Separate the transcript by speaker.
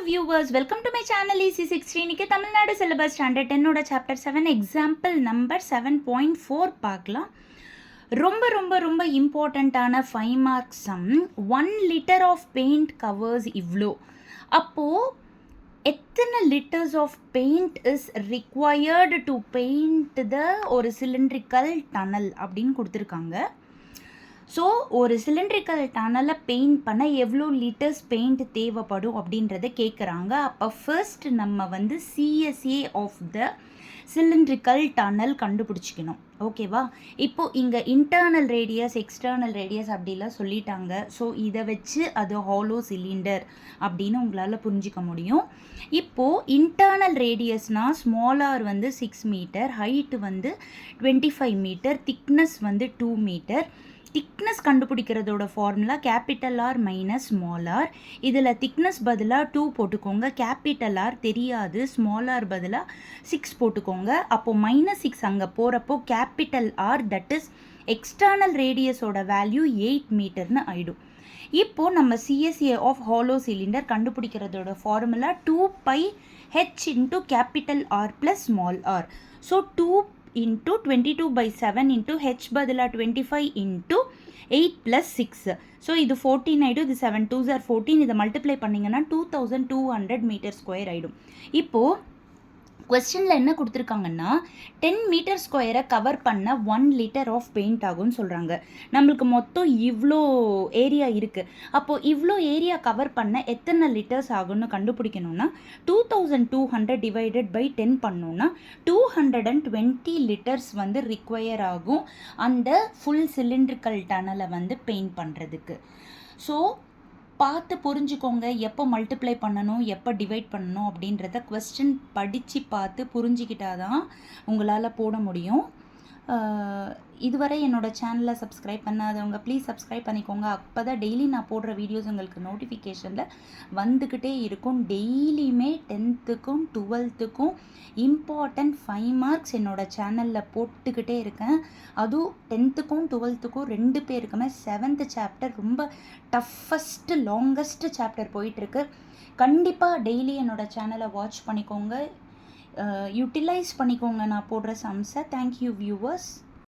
Speaker 1: viewers, welcome to my channel EC60. இன்னைக்கு Tamil Nadu syllabus standard 10 chapter 7 example number 7.4 பார்க்கலாம். ரொம்ப ரொம்ப ரொம்ப இம்பார்ட்டண்ட்டான 5 marks sum. 1 litre of paint covers இவ்வளோ. அப்போது எத்தனை litres of paint is required to paint the ஒரு சிலிண்ட்ரிக்கல் டனல் அப்படின்னு கொடுத்துருக்காங்க. ஸோ ஒரு சிலிண்ட்ரிக்கல் டனலை பெயிண்ட் பண்ண எவ்வளோ லிட்டர்ஸ் பெயிண்ட் தேவைப்படும் அப்படின்றத கேட்குறாங்க. அப்போ ஃபர்ஸ்ட் நம்ம CSA of the cylindrical tunnel கண்டுபிடிச்சிக்கணும். ஓகேவா? இப்போது இங்கே இன்டர்னல் ரேடியஸ் எக்ஸ்டர்னல் ரேடியஸ் அப்படிலாம் சொல்லிட்டாங்க. ஸோ இதை வச்சு அது ஹாலோ சிலிண்டர் அப்படின்னு உங்களால் புரிஞ்சிக்க முடியும். இப்போது இன்டர்னல் ரேடியஸ்னால் small R 6 metre, height 25 metre, thickness 2 metre. Thickness கண்டுபிடிக்கிறதோட formula capital R minus small R. இதில் திக்னஸ் பதிலாக 2 போட்டுக்கோங்க, கேபிட்டல் ஆர் தெரியாது, ஸ்மால் ஆர் பதிலாக 6 போட்டுக்கோங்க. அப்போது -6 அங்கே போகிறப்போ capital R that is external ரேடியஸோட வேல்யூ 8 மீட்டர்னு ஆகிடும். இப்போது நம்ம சிஎஸ்ஏ ஆஃப் ஹாலோ சிலிண்டர் கண்டுபிடிக்கிறதோட formula 2πh into capital R plus small R. So 2 into 22/7 into h பதிலா 25 into 8 plus 6. ஸோ இது 14 ஆகிடும், இது 7 2s are 14. இதை மல்டிப்ளை பண்ணிங்கன்னா 2200 மீட்டர் ஸ்கொயர் ஆகிடும். இப்போது கொஸ்டினில் என்ன கொடுத்துருக்காங்கன்னா 10 மீட்டர் ஸ்கொயரை கவர் பண்ண 1 லிட்டர் ஆஃப் பெயிண்ட் ஆகும்னு சொல்கிறாங்க. நம்மளுக்கு மொத்தம் இவ்வளோ ஏரியா இருக்குது. அப்போது இவ்வளோ ஏரியா கவர் பண்ண எத்தனை லிட்டர்ஸ் ஆகும்னு கண்டுபிடிக்கணும்னா 2200 டிவைடட் பை 10 பண்ணோன்னா 220 லிட்டர்ஸ் ரிக்வயர் ஆகும் அந்த ஃபுல் சிலிண்ட்ரிக்கல் டனலை பெயிண்ட் பண்ணுறதுக்கு. ஸோ பார்த்து புரிஞ்சுக்கோங்க, எப்போ மல்டிப்ளை பண்ணணும் எப்போ டிவைட் பண்ணணும் அப்படின்றத கொஸ்டின் படித்து பார்த்து புரிஞ்சிக்கிட்டாதான் உங்களால் போட முடியும். இதுவரை என்னோடய சேனலை சப்ஸ்கிரைப் பண்ணாதவங்க ப்ளீஸ் சப்ஸ்கிரைப் பண்ணிக்கோங்க. அப்போ தான் டெய்லி நான் போடுற வீடியோஸ் உங்களுக்கு நோட்டிஃபிகேஷனில் வந்துக்கிட்டே இருக்கும். டெய்லியுமே 10th-க்கும் 12th-க்கும் இம்பார்ட்டண்ட் 5 மார்க்ஸ் என்னோடய சேனலில் போட்டுக்கிட்டே இருக்கேன். அதுவும் 10th-க்கும் 12th-க்கும் 2 பேருக்குமே 7th சாப்டர் ரொம்ப டஃபஸ்ட்டு லாங்கஸ்ட்டு சாப்டர் போயிட்டுருக்கு. கண்டிப்பாக டெய்லி என்னோடய சேனலை வாட்ச் பண்ணிக்கோங்க, யூட்டிலைஸ் பண்ணிக்கோங்க நான் போடுற சம்ஸை. Thank you viewers.